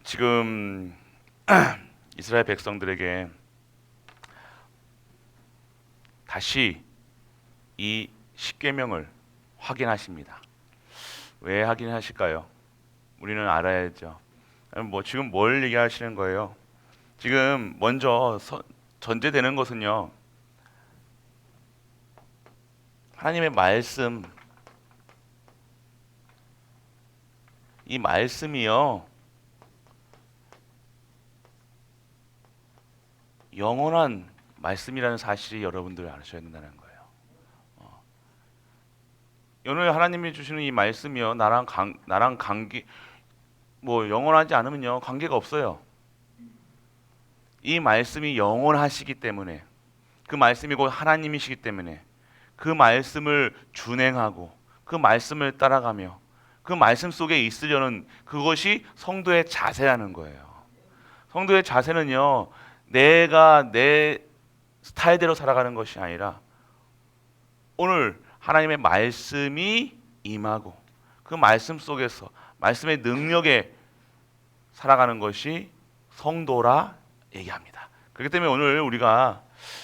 지금 이스라엘 백성들에게 다시 이 십계명을 확인하십니다. 왜 확인하실까요? 우리는 알아야죠. 지금 뭘 얘기하시는 거예요? 지금 먼저 전제되는 것은요, 하나님의 말씀, 이 말씀이요, 영원한 말씀이라는 사실이 여러분들 아셔야 된다는 거예요. 오늘 하나님이 주시는 이 말씀이요, 나랑 관계, 영원하지 않으면요, 관계가 없어요. 이 말씀이 영원하시기 때문에, 그 말씀이 곧 하나님이시기 때문에, 그 말씀을 준행하고, 그 말씀을 따라가며, 그 말씀 속에 있으려는 그것이 성도의 자세라는 거예요. 성도의 자세는요, 내가 내 스타일대로 살아가는 것이 아니라 오늘 하나님의 말씀이 임하고 그 말씀 속에서 말씀의 능력에 살아가는 것이 성도라 얘기합니다. 그렇기 때문에 오늘 우리가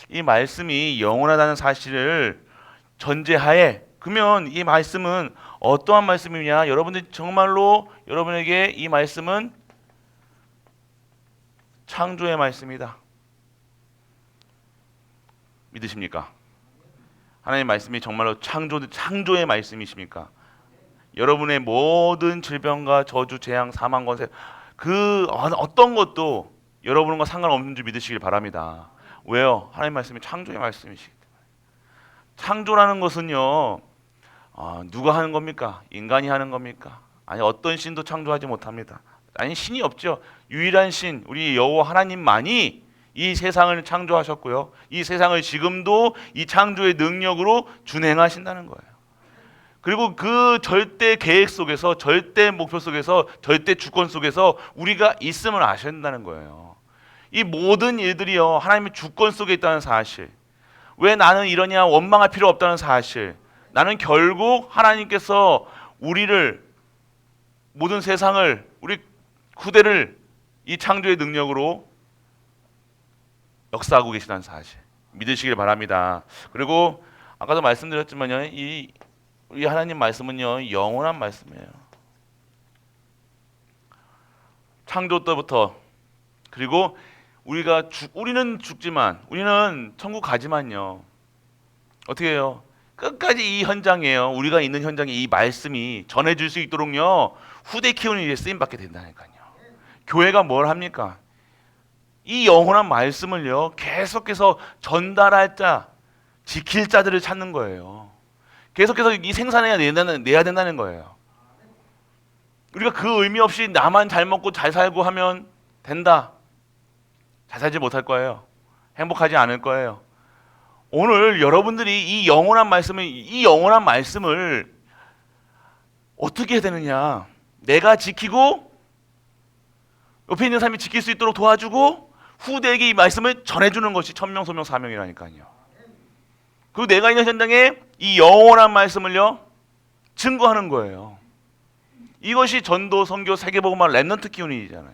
이 말씀이 영원하다는 사실을 전제하에, 그러면 이 말씀은 어떠한 말씀이냐? 여러분들 정말로 여러분에게 이 말씀은 창조의 말씀이다. 믿으십니까? 하나님의 말씀이 정말로 창조의 말씀이십니까? 여러분의 모든 질병과 저주, 재앙, 사망, 권세, 그 어떤 것도 여러분과 상관없는 줄 믿으시길 바랍니다. 왜요? 하나님의 말씀이 창조의 말씀이시기 때문에. 창조라는 것은요, 누가 하는 겁니까? 인간이 하는 겁니까? 아니, 어떤 신도 창조하지 못합니다. 아니, 신이 없죠. 유일한 신, 우리 여호와 하나님만이 이 세상을 창조하셨고요, 이 세상을 지금도 이 창조의 능력으로 준행하신다는 거예요. 그리고 그 절대 계획 속에서, 절대 목표 속에서, 절대 주권 속에서 우리가 있음을 아셔야 된다는 거예요. 이 모든 일들이요, 하나님의 주권 속에 있다는 사실. 왜 나는 이러냐 원망할 필요 없다는 사실. 나는 결국 하나님께서 우리를, 모든 세상을, 우리 후대를 이 창조의 능력으로 역사하고 계시다는 사실 믿으시길 바랍니다. 그리고 아까도 말씀드렸지만요, 우리 하나님 말씀은요, 영원한 말씀이에요. 창조 때부터. 그리고 우리는 죽지만, 우리는 천국 가지만요, 어떻게 해요? 끝까지 이 현장이에요. 우리가 있는 현장에 이 말씀이 전해질 수 있도록요, 후대 키우는 일에 쓰임 받게 된다니까요. 교회가 뭘 합니까? 이 영원한 말씀을요, 계속해서 전달할 자, 지킬 자들을 찾는 거예요. 계속해서 이 생산해야 내야 된다는 거예요. 우리가 그 의미 없이 나만 잘 먹고 잘 살고 하면 된다, 잘 살지 못할 거예요. 행복하지 않을 거예요. 오늘 여러분들이 이 영원한 말씀을 어떻게 해야 되느냐? 내가 지키고 옆에 있는 사람이 지킬 수 있도록 도와주고 후대에게 이 말씀을 전해주는 것이 천명소명 사명이라니까요. 그리고 내가 있는 현장에 이 영원한 말씀을요, 증거하는 거예요. 이것이 전도, 선교, 세계복음화, 렘넌트 키우는 일이잖아요.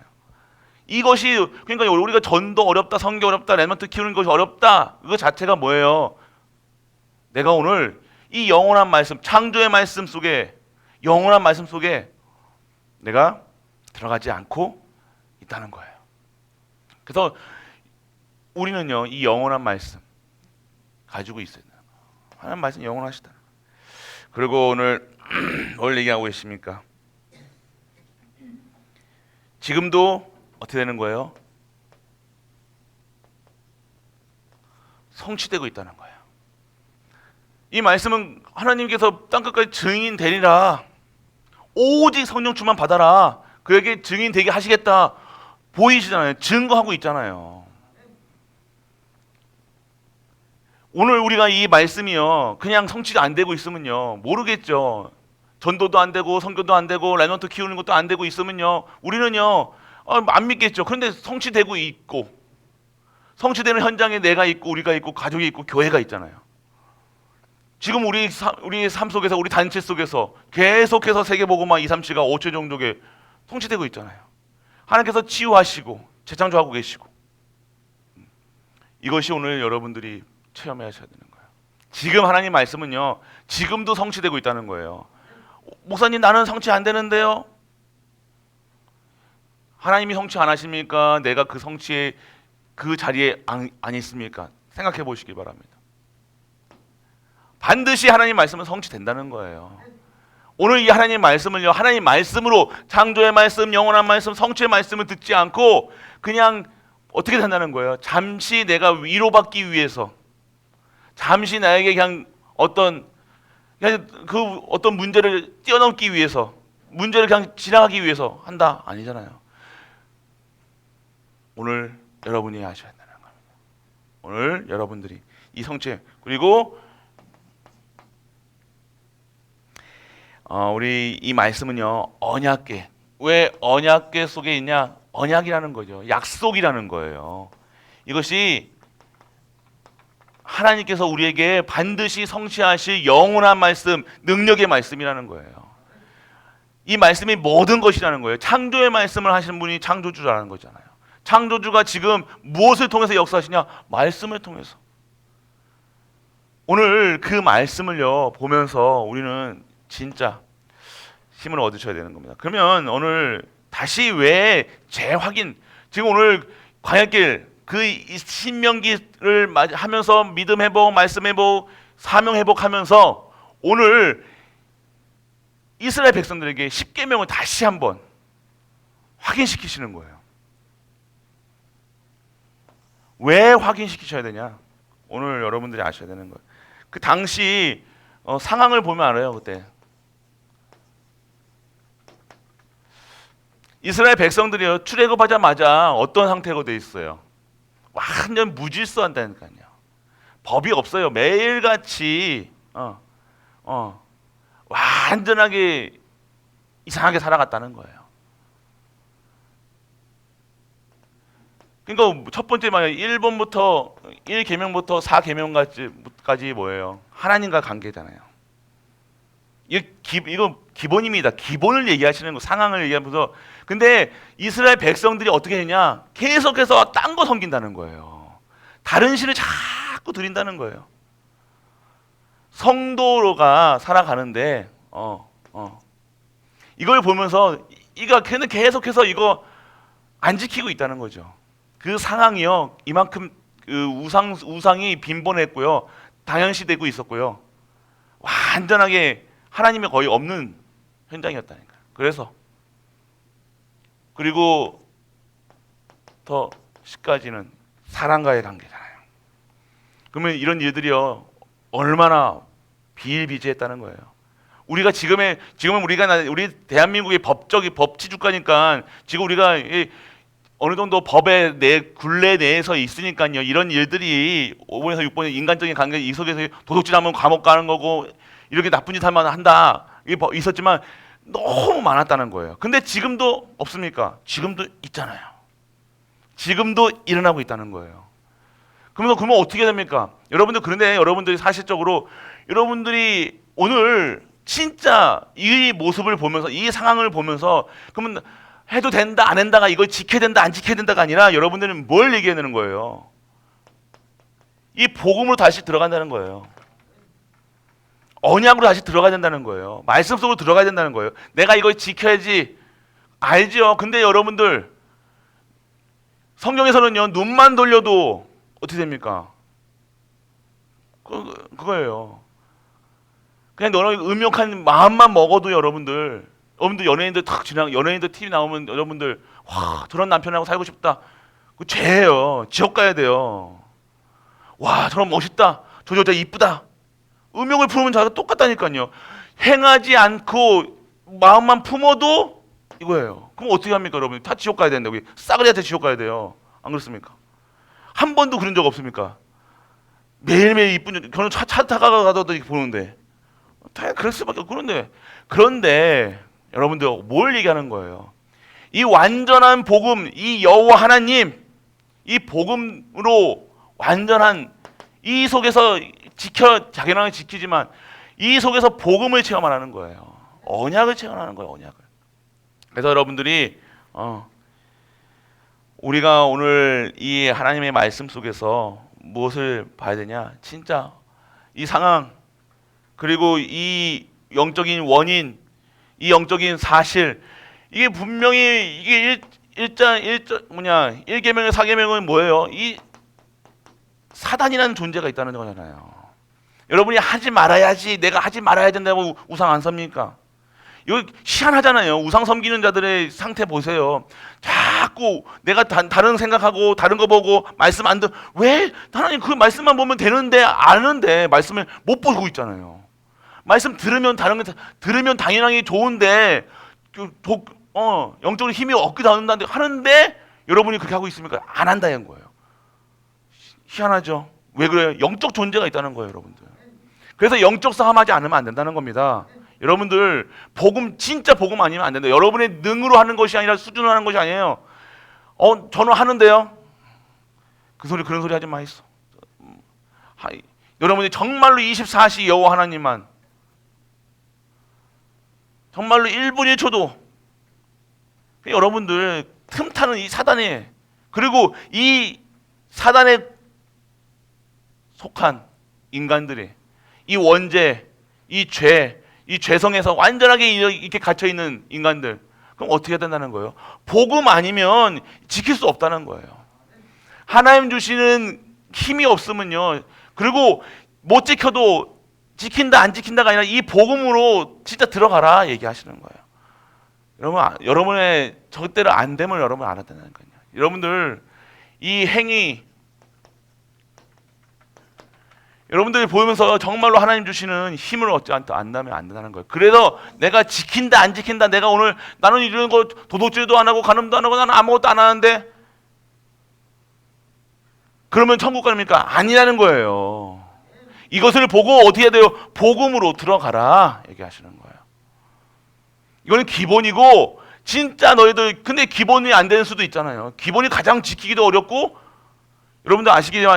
이것이, 그러니까 우리가 전도 어렵다, 선교 어렵다, 렘넌트 키우는 것이 어렵다, 그거 자체가 뭐예요? 내가 오늘 이 영원한 말씀, 창조의 말씀 속에, 영원한 말씀 속에 내가 들어가지 않고 있다는 거예요. 그래서 우리는요, 이 영원한 말씀 가지고 있어야 돼요. 하나님 말씀 영원하시다. 그리고 오늘 뭘 얘기하고 계십니까? 지금도 어떻게 되는 거예요? 성취되고 있다는 거예요. 이 말씀은 하나님께서 땅끝까지 증인 되리라, 오직 성령 충만 받아라, 그에게 증인 되게 하시겠다, 보이시잖아요. 증거하고 있잖아요. 오늘 우리가 이 말씀이요, 그냥 성취가 안 되고 있으면요, 모르겠죠. 전도도 안 되고 선교도 안 되고 렘넌트 키우는 것도 안 되고 있으면요, 우리는요, 안 믿겠죠. 그런데 성취되고 있고, 성취되는 현장에 내가 있고, 우리가 있고, 가족이 있고, 교회가 있잖아요. 지금 우리 삶 속에서, 우리 단체 속에서 계속해서 세계복음화 237가 5초 종족에 성취되고 있잖아요. 하나님께서 치유하시고 재창조하고 계시고, 이것이 오늘 여러분들이 체험하셔야 되는 거예요. 지금 하나님 말씀은요, 지금도 성취되고 있다는 거예요. 목사님, 나는 성취 안 되는데요? 하나님이 성취 안 하십니까? 내가 그 성취에 그 자리에 안 있습니까? 생각해 보시기 바랍니다. 반드시 하나님 말씀은 성취된다는 거예요. 오늘 이 하나님 말씀을요, 하나님 말씀으로, 창조의 말씀, 영원한 말씀, 성취의 말씀을 듣지 않고 그냥 어떻게 된다는 거예요? 잠시 내가 위로받기 위해서, 잠시 나에게 그냥 어떤 문제를 뛰어넘기 위해서, 문제를 그냥 지나가기 위해서 한다? 아니잖아요. 오늘 여러분이 하셔야 된다는 겁니다. 오늘 여러분들이 이 성취, 그리고 우리 이 말씀은요, 언약궤. 왜 언약궤 속에 있냐? 언약이라는 거죠. 약속이라는 거예요. 이것이 하나님께서 우리에게 반드시 성취하실 영원한 말씀, 능력의 말씀이라는 거예요. 이 말씀이 모든 것이라는 거예요. 창조의 말씀을 하시는 분이 창조주라는 거잖아요. 창조주가 지금 무엇을 통해서 역사하시냐? 말씀을 통해서. 오늘 그 말씀을요 보면서 우리는 진짜 힘을 얻으셔야 되는 겁니다. 그러면 오늘 다시 왜 재확인, 지금 오늘 광야길 그 신명기를 하면서 믿음 회복, 말씀 회복, 사명 회복하면서 오늘 이스라엘 백성들에게 십계명을 다시 한번 확인시키시는 거예요. 왜 확인시키셔야 되냐? 오늘 여러분들이 아셔야 되는 거예요. 그 당시 상황을 보면 알아요. 그때 이스라엘 백성들이요, 출애굽하자마자 어떤 상태가 돼 있어요? 완전 무질서한다니까요. 법이 없어요. 매일같이 완전하게 이상하게 살아갔다는 거예요. 그러니까 첫 번째 말이에요. 1계명부터 4계명까지 뭐예요? 하나님과 관계잖아요. 이거 기본입니다. 기본을 얘기하시는 거, 상황을 얘기하면서. 근데 이스라엘 백성들이 어떻게 했냐? 계속해서 딴 거 섬긴다는 거예요. 다른 신을 자꾸 드린다는 거예요. 성도가 살아가는데 이걸 보면서 걔는 계속해서 이거 안 지키고 있다는 거죠. 그 상황이요, 이만큼 그 우상이 빈번했고요, 당연시되고 있었고요, 완전하게 하나님이 거의 없는 현장이었다니까요. 그리고 더 10가지는 사랑과의 관계잖아요. 그러면 이런 일들이요 얼마나 비일비재했다는 거예요. 우리가 지금은 우리 대한민국의 법치 국가니까 지금 우리가 어느 정도 법의 굴레 내에서 있으니까요, 이런 일들이 5번에서 6번의 인간적인 관계, 이 속에서 도둑질하면 감옥 가는 거고 이렇게 나쁜 짓 하면 한다, 이게 있었지만 너무 많았다는 거예요. 근데 지금도 없습니까? 지금도 있잖아요. 지금도 일어나고 있다는 거예요. 그러면 어떻게 됩니까? 그런데 여러분들이 사실적으로 여러분들이 오늘 진짜 이 모습을 보면서, 이 상황을 보면서, 그러면 해도 된다 안 한다가, 이걸 지켜야 된다 안 지켜야 된다가 아니라 여러분들은 뭘 얘기해야 되는 거예요? 이 복음으로 다시 들어간다는 거예요. 언약으로 다시 들어가야 된다는 거예요. 말씀 속으로 들어가야 된다는 거예요. 내가 이걸 지켜야지. 알죠? 근데 여러분들 성경에서는요, 눈만 돌려도 어떻게 됩니까? 그거예요. 그냥 너는 음욕한 마음만 먹어도 여러분들 연예인들 연예인들 TV 나오면 여러분들, 와, 저런 남편하고 살고 싶다. 그 죄예요. 지옥 가야 돼요. 와, 저런 멋있다. 저 여자 이쁘다. 음욕을 품으면 자가 똑같다니까요. 행하지 않고 마음만 품어도 이거예요. 그럼 어떻게 합니까, 여러분? 다 지옥 가야 된다고. 싸그리한테 지옥 가야 돼요. 안 그렇습니까? 한 번도 그런 적 없습니까? 매일매일 이쁜 결혼 차 타가도 보는데 다 그럴 수밖에 없고. 그런데 여러분들 뭘 얘기하는 거예요? 이 완전한 복음, 이 여호와 하나님, 이 복음으로 완전한 이 속에서 자기랑은 지키지만 이 속에서 복음을 체험하는 거예요. 언약을 체험하는 거예요. 언약을. 그래서 여러분들이 우리가 오늘 이 하나님의 말씀 속에서 무엇을 봐야 되냐? 진짜 이 상황, 그리고 이 영적인 원인, 이 영적인 사실, 이게 분명히 이게 일계명의 사계명은 뭐예요? 이 사단이라는 존재가 있다는 거잖아요. 여러분이 하지 말아야지, 내가 하지 말아야 된다고 우상 안 섭니까? 이거 희한하잖아요. 우상 섬기는 자들의 상태 보세요. 자꾸 내가 다른 생각하고 다른 거 보고 말씀 안 왜 하나님 그 말씀만 보면 되는데 아는데 말씀을 못 보고 있잖아요. 말씀 들으면 다른 거 들으면 당연하게 좋은데 영적으로 힘이 얻기도 하는데 여러분이 그렇게 하고 있습니까? 안 한다는 거예요. 희한하죠. 왜 그래요? 영적 존재가 있다는 거예요, 여러분들. 그래서 영적 싸움하지 않으면 안 된다는 겁니다. 여러분들 진짜 복음 아니면 안 된다. 여러분의 능으로 하는 것이 아니라 수준으로 하는 것이 아니에요. 저는 하는데요. 그런 소리 하지 마이소. 여러분이 정말로 24시 여호와 하나님만 정말로 1분 1초도 여러분들 틈타는 이 사단에, 그리고 이 사단에 속한 인간들이 이 원죄, 이 죄성에서 완전하게 이렇게 갇혀 있는 인간들, 그럼 어떻게 해야 된다는 거예요? 복음 아니면 지킬 수 없다는 거예요. 하나님 주시는 힘이 없으면요, 그리고 못 지켜도 지킨다 안 지킨다가 아니라 이 복음으로 진짜 들어가라 얘기하시는 거예요. 여러분의 절대로 안 됨을 여러분 알아야 된다는 거예요. 여러분들 이 행위, 여러분들이 보면서 정말로 하나님 주시는 힘을 얻지 않다면 안 된다는 거예요. 그래서 내가 지킨다 안 지킨다, 내가 오늘 나는 이런 거 도둑질도 안 하고 간음도 안 하고 나는 아무것도 안 하는데 그러면 천국 갑니까? 아니라는 거예요. 이것을 보고 어떻게 해야 돼요? 복음으로 들어가라 얘기하시는 거예요. 이거는 기본이고, 진짜 너희들 근데 기본이 안 되는 수도 있잖아요. 기본이 가장 지키기도 어렵고, 여러분들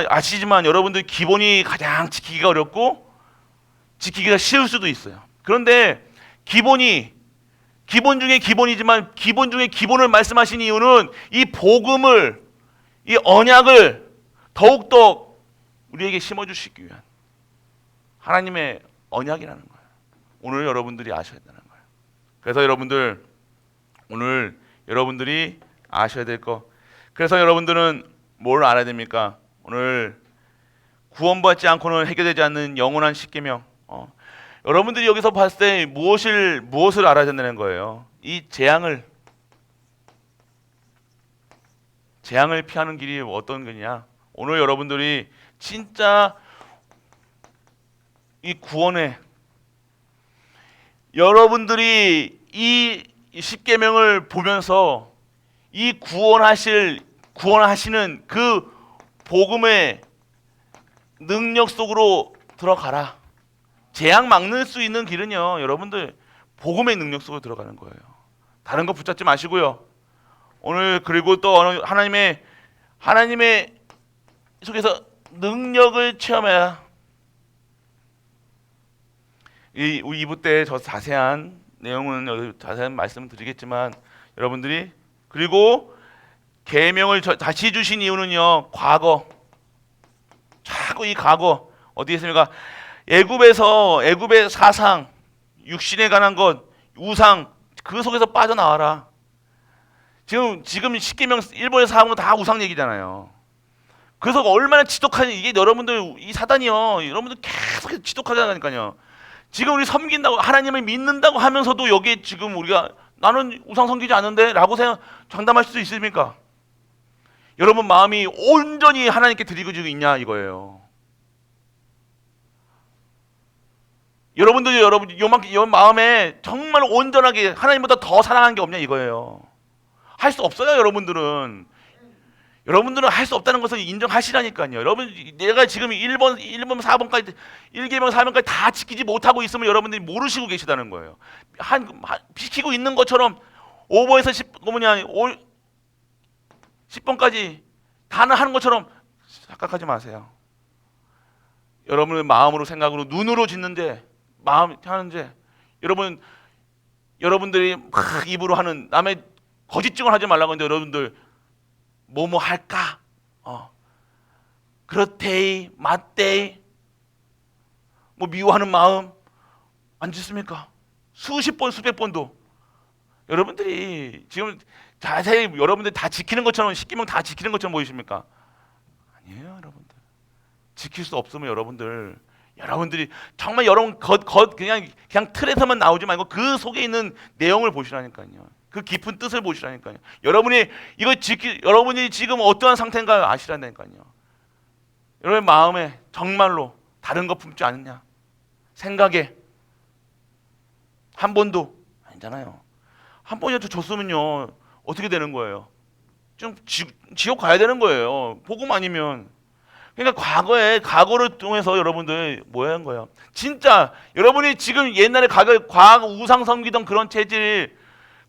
아시지만 여러분들 기본이 가장 지키기가 어렵고 지키기가 쉬울 수도 있어요. 그런데 기본 중에 기본이지만 기본 중에 기본을 말씀하신 이유는 이 복음을, 이 언약을 더욱더 우리에게 심어주시기 위한 하나님의 언약이라는 거예요. 오늘 여러분들이 아셔야 되는 거예요. 그래서 여러분들 오늘 여러분들이 아셔야 될 거, 그래서 여러분들은 뭘 알아야 됩니까? 오늘 구원받지 않고는 해결되지 않는 영원한 십계명. 여러분들이 여기서 봤을 때 무엇을 알아야 된다는 거예요? 이 재앙을 피하는 길이 어떤 거냐? 오늘 여러분들이 진짜 이 구원에, 여러분들이 이 십계명을 보면서 이 구원하시는 그 복음의 능력 속으로 들어가라. 재앙 막는 수 있는 길은요, 여러분들 복음의 능력 속으로 들어가는 거예요. 다른 거 붙잡지 마시고요. 오늘 그리고 또 하나님의 속에서 능력을 체험해야. 이 2부 때 저 자세한 내용은 자세한 말씀을 드리겠지만, 여러분들이 그리고 계명을 다시 주신 이유는요, 자꾸 이 과거 어디에 있습니까? 애굽의 사상, 육신에 관한 것, 우상, 그 속에서 빠져나와라. 지금 십계명 일본에서 하는 거 다 우상 얘기잖아요. 그래서 얼마나 지독하니, 이게 여러분들 이 사단이요, 여러분들 계속 지독하잖아요. 지금 우리 섬긴다고, 하나님을 믿는다고 하면서도 여기에 지금 우리가 나는 우상 섬기지 않는데 라고 장담할 수 있습니까? 여러분 마음이 온전히 하나님께 드리고지고 있냐 이거예요. 여러분들이 요 마음에 정말 온전하게 하나님보다 더 사랑하는 게 없냐 이거예요. 할 수 없어요. 여러분들은 할 수 없다는 것을 인정하시라니까요. 여러분, 내가 지금 1번 4번까지 1계명 4번까지 다 지키지 못하고 있으면 여러분들이 모르시고 계시다는 거예요. 지키고 있는 것처럼 5번에서 10번까지 다 하는 것처럼 착각하지 마세요. 여러분의 마음으로 생각으로 눈으로 짓는데 마음 하는데, 여러분 여러분들이 막 입으로 하는 남의 거짓 증언 하지 말라고 했는데 여러분들 뭐뭐 할까? 그렇대이 맞대이 뭐 미워하는 마음 안 짓습니까? 수십 번 수백 번도 여러분들이 지금 자세히 여러분들 다 지키는 것처럼 10계명 다 지키는 것처럼 보이십니까? 아니에요, 여러분들. 지킬 수 없으면 여러분들이 정말 여러분 그냥 틀에서만 나오지 말고 그 속에 있는 내용을 보시라니까요. 그 깊은 뜻을 보시라니까요. 여러분이 지금 어떠한 상태인가 아시라니까요. 여러분의 마음에 정말로 다른 거 품지 않느냐? 생각에 한 번도 아니잖아요. 한 번이라도 줬으면요 어떻게 되는 거예요? 좀 지옥 가야 되는 거예요. 복음 아니면. 그러니까 과거를 통해서 여러분들 뭐 하는 거예요? 진짜 여러분이 지금 옛날에 과거 우상 섬기던 그런 체질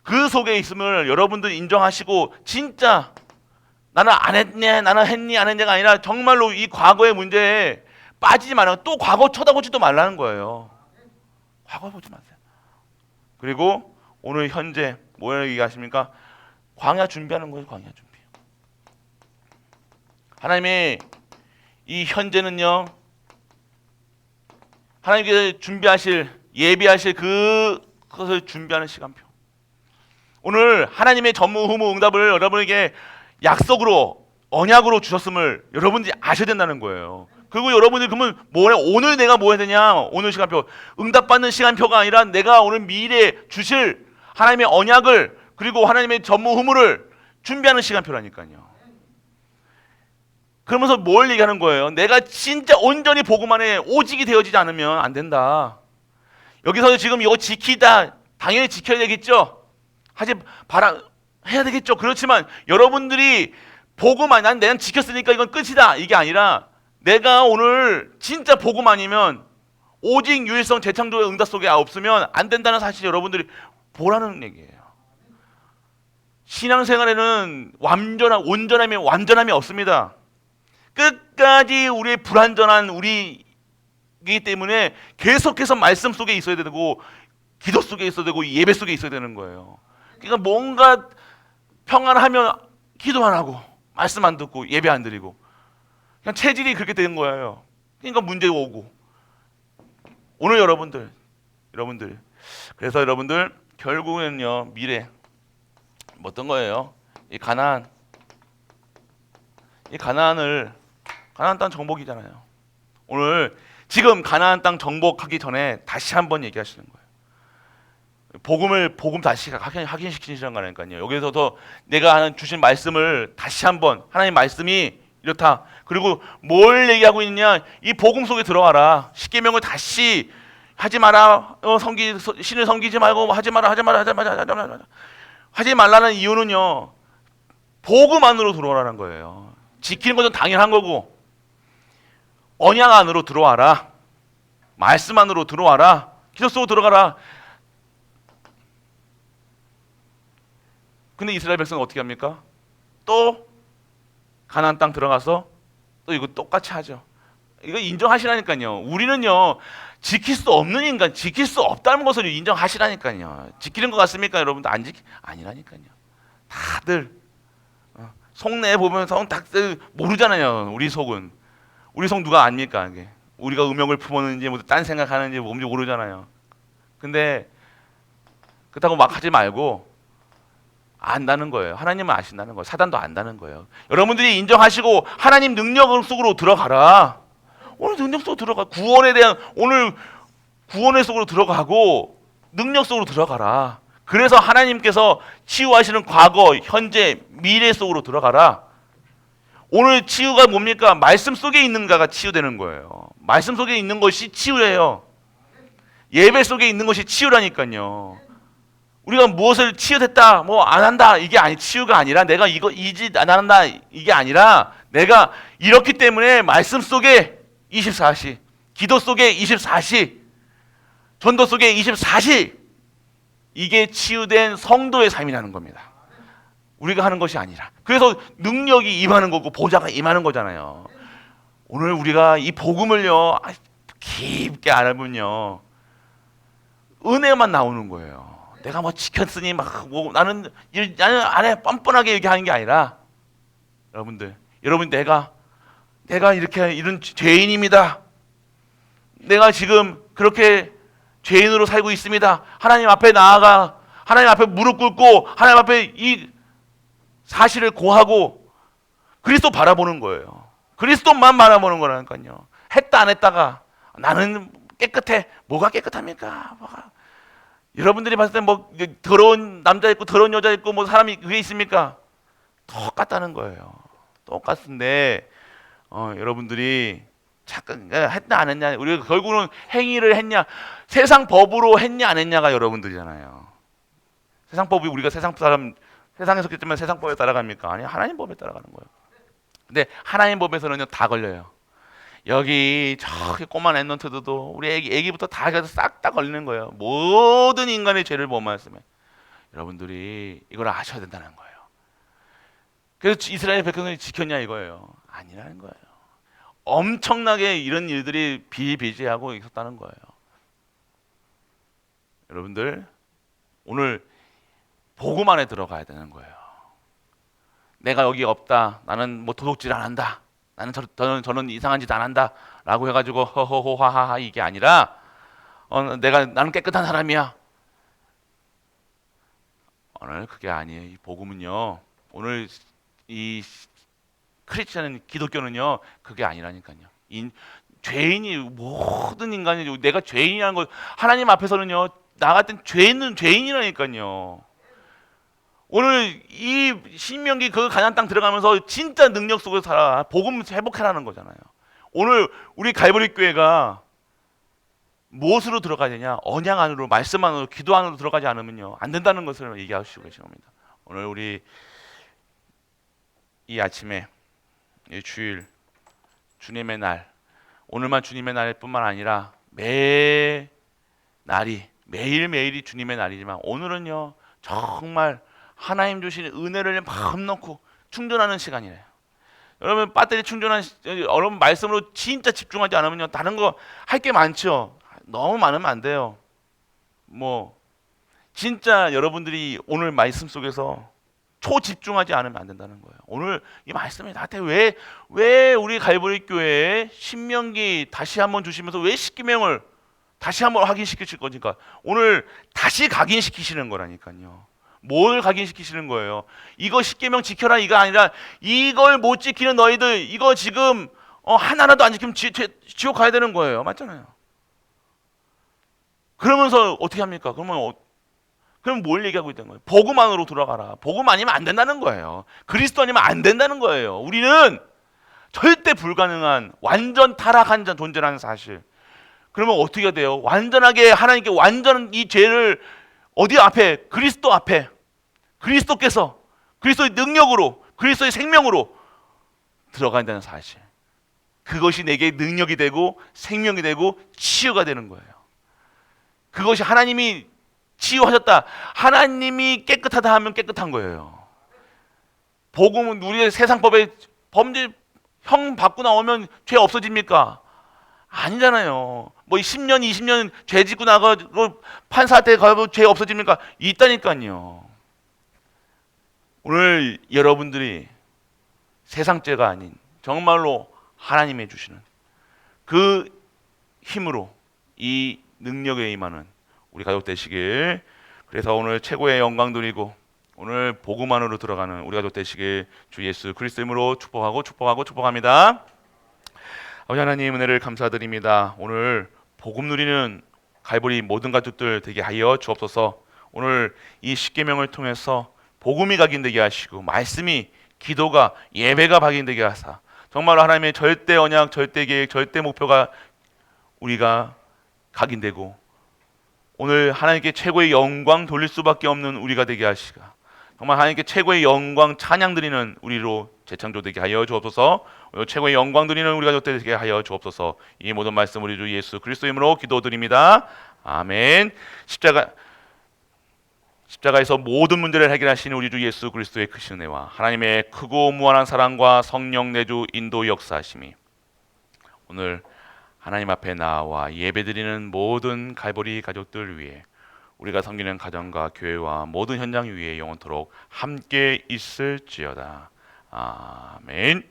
그 속에 있음을 여러분들 인정하시고 진짜 나는 안 했네, 나는 했니, 안 했냐가 아니라 정말로 이 과거의 문제에 빠지지 말고 또 과거 쳐다보지도 말라는 거예요. 과거 보지 마세요. 그리고 오늘 현재 뭐 얘기하십니까? 광야 준비하는 거예요. 광야 준비. 하나님의 이 현재는요, 하나님께서 예비하실 그것을 준비하는 시간표. 오늘 하나님의 전무후무 응답을 여러분에게 약속으로 언약으로 주셨음을 여러분들이 아셔야 된다는 거예요. 그리고 여러분들이 그러면 오늘 내가 뭐 해야 되냐? 오늘 시간표, 응답받는 시간표가 아니라 내가 오늘 미래에 주실 하나님의 언약을 그리고 하나님의 전무후무를 준비하는 시간표라니까요. 그러면서 뭘 얘기하는 거예요? 내가 진짜 온전히 복음 안에 오직이 되어지지 않으면 안 된다. 여기서 지금 이거 지키다 당연히 지켜야 되겠죠. 해야 되겠죠. 그렇지만 여러분들이 복음 아니 내가 지켰으니까 이건 끝이다 이게 아니라 내가 오늘 진짜 복음 아니면 오직 유일성 재창조의 응답 속에 없으면 안 된다는 사실 여러분들이 보라는 얘기예요. 신앙생활에는 완전함이 없습니다. 끝까지 우리의 불완전한 우리이기 때문에 계속해서 말씀 속에 있어야 되고 기도 속에 있어야 되고 예배 속에 있어야 되는 거예요. 그러니까 뭔가 평안하면 기도 안 하고 말씀 안 듣고 예배 안 드리고 그냥 체질이 그렇게 되는 거예요. 그러니까 문제가 오고 오늘 여러분들 그래서 여러분들 결국은요 미래 어떤 거예요? 이 가나안 땅 정복이잖아요. 오늘 지금 가나안 땅 정복하기 전에 다시 한번 얘기하시는 거예요. 복음 다시 확인시키시는 거라니까요. 여기서도 내가 주신 말씀을 다시 한번 하나님 말씀이 이렇다. 그리고 뭘 얘기하고 있느냐? 이 복음 속에 들어와라. 십계명을 다시 하지 마라. 신을 섬기지 말고 하지 말라는 이유는요. 복음 안으로 들어오라는 거예요. 지키는 것은 당연한 거고 언약 안으로 들어와라. 말씀 안으로 들어와라. 기도 속으로 들어가라. 근데 이스라엘 백성은 어떻게 합니까? 또 가나안 땅 들어가서 또 이거 똑같이 하죠. 이거 인정하시라니까요. 우리는요 지킬 수 없는 인간, 지킬 수 없다는 것을 인정하시라니까요. 지키는 것 같습니까, 여러분들? 아니라니까요. 다들 속내 보면 딱 모르잖아요. 우리 속 누가 압니까? 이게 우리가 음욕을 품었는지 뭐 딴 생각하는지 뭔지 모르잖아요. 근데 그렇다고 막 하지 말고 안다는 거예요. 하나님은 아신다는 거예요. 사단도 안다는 거예요. 여러분들이 인정하시고 하나님 능력 속으로 들어가라. 오늘 능력 속으로 들어가. 오늘 구원의 속으로 들어가고 능력 속으로 들어가라. 그래서 하나님께서 치유하시는 과거, 현재, 미래 속으로 들어가라. 오늘 치유가 뭡니까? 말씀 속에 있는가가 치유되는 거예요. 말씀 속에 있는 것이 치유예요. 예배 속에 있는 것이 치유라니까요. 우리가 무엇을 치유됐다, 뭐 안 한다 이게 치유가 아니라 내가 이 짓 안 한다 이게 아니라 내가 이렇기 때문에 말씀 속에 24시, 기도 속에 24시, 전도 속에 24시 이게 치유된 성도의 삶이라는 겁니다. 우리가 하는 것이 아니라. 그래서 능력이 임하는 거고 보좌가 임하는 거잖아요. 오늘 우리가 이 복음을요 깊게 알아보면요 은혜만 나오는 거예요. 내가 뭐 지켰으니 막 뭐 나는 안에 뻔뻔하게 얘기하는 게 아니라 여러분 내가 이렇게 이런 죄인입니다. 내가 지금 그렇게 죄인으로 살고 있습니다. 하나님 앞에 나아가 하나님 앞에 무릎 꿇고 하나님 앞에 이 사실을 고하고 그리스도 바라보는 거예요. 그리스도만 바라보는 거라니까요. 했다 안 했다가 나는 깨끗해. 뭐가 깨끗합니까? 여러분들이 봤을 때 뭐 더러운 남자 있고 더러운 여자 있고 뭐 사람이 그게 있습니까? 똑같다는 거예요. 똑같은데 여러분들이 잠깐 했나 안 했냐, 우리가 결국은 행위를 했냐, 세상 법으로 했냐 안 했냐가 여러분들이잖아요. 세상 법이 우리가 세상에서 그랬지만 세상 법에 따라갑니까? 아니, 하나님 법에 따라가는 거예요. 근데 하나님 법에서는요 다 걸려요. 여기 저기 꼬마 랩런트들도 우리 애기부터 다 싹 다 걸리는 거예요. 모든 인간의 죄를 범하였으면 여러분들이 이걸 아셔야 된다는 거예요. 그래서 이스라엘 백성들이 지켰냐 이거예요. 아니라는 거예요. 엄청나게 이런 일들이 비일비재하고 있었다는 거예요. 여러분들 오늘 복음 안에 들어가야 되는 거예요. 내가 여기 없다. 나는 뭐 도둑질 안 한다. 저는 이상한 짓 안 한다. 라고 해가지고 허허호하하 이게 아니라 나는 깨끗한 사람이야. 오늘 그게 아니에요. 이 복음은요. 오늘 이 크리스천은 기독교는요. 그게 아니라니까요. 죄인이 모든 인간이 내가 죄인이라는 거 하나님 앞에서는요. 나 같은 죄인은 죄인이라니까요. 오늘 이 신명기 그 가나안 땅 들어가면서 진짜 능력 속에서 살아. 복음 회복하라는 거잖아요. 오늘 우리 갈보리 교회가 무엇으로 들어가야 되냐? 언약 안으로, 말씀 안으로, 기도 안으로 들어가지 않으면요 안 된다는 것을 얘기하시고 계신 겁니다. 오늘 우리 이 아침에 이 주일 주님의 날, 오늘만 주님의 날일 뿐만 아니라 매일매일이 주님의 날이지만 오늘은요 정말 하나님 주신 은혜를 마음 놓고 충전하는 시간이에요. 여러분 배터리 충전한 여러분 말씀으로 진짜 집중하지 않으면요 다른 거 할 게 많죠. 너무 많으면 안 돼요. 뭐 진짜 여러분들이 오늘 말씀 속에서 초집중하지 않으면 안 된다는 거예요. 오늘 이 말씀이 나한테 왜 우리 갈보리 교회에 신명기 다시 한번 주시면서 왜 십계명을 다시 한번 확인시키실 거니까 오늘 다시 각인시키시는 거라니까요. 뭘 각인시키시는 거예요? 이거 십계명 지켜라 이거 아니라 이걸 못 지키는 너희들 이거 지금 하나라도 안 지키면 지옥 가야 되는 거예요. 맞잖아요. 그러면서 어떻게 합니까? 그럼 뭘 얘기하고 있는 거예요? 복음 안으로 들어가라. 복음 아니면 안 된다는 거예요. 그리스도 아니면 안 된다는 거예요. 우리는 절대 불가능한 완전 타락한 존재라는 사실. 그러면 어떻게 돼요? 완전하게 하나님께 완전 이 죄를 어디 앞에? 그리스도 앞에. 그리스도께서 그리스도의 능력으로 그리스도의 생명으로 들어간다는 사실. 그것이 내게 능력이 되고 생명이 되고 치유가 되는 거예요. 그것이 하나님이 치유하셨다. 하나님이 깨끗하다 하면 깨끗한 거예요. 복음은 우리의 세상법에 범죄 형 받고 나오면 죄 없어집니까? 아니잖아요. 뭐 10년, 20년 죄 짓고 나가고 판사한테 가고 죄 없어집니까? 있다니까요. 오늘 여러분들이 세상 죄가 아닌 정말로 하나님이 주시는 그 힘으로 이 능력에 임하는 우리 가족 되시길. 그래서 오늘 최고의 영광 드리고 오늘 복음 안으로 들어가는 우리 가족 되시길 주 예수 그리스도 이름으로 축복합니다. 아버지 하나님 은혜를 감사드립니다. 오늘 복음 누리는 갈보리 모든 가족들 되게 하여 주옵소서. 오늘 이 십계명을 통해서 복음이 각인되게 하시고 말씀이 기도가 예배가 각인되게 하사 정말로 하나님의 절대 언약, 절대 계획, 절대 목표가 우리가 각인되고 오늘 하나님께 최고의 영광 돌릴 수밖에 없는 우리가 되게 하시가 정말 하나님께 최고의 영광 찬양 드리는 우리로 재창조되게 하여 주옵소서. 최고의 영광 드리는 우리 가족 되게 하여 주옵소서. 이 모든 말씀 우리 주 예수 그리스도 이름으로 기도드립니다. 아멘. 십자가에서 모든 문제를 해결하시는 우리 주 예수 그리스도의 크신 은혜와 하나님의 크고 무한한 사랑과 성령 내주 인도 역사하심이 오늘 하나님 앞에 나와 예배드리는 모든 갈보리 가족들 위해 우리가 섬기는 가정과 교회와 모든 현장 위에 영원토록 함께 있을지어다. 아멘.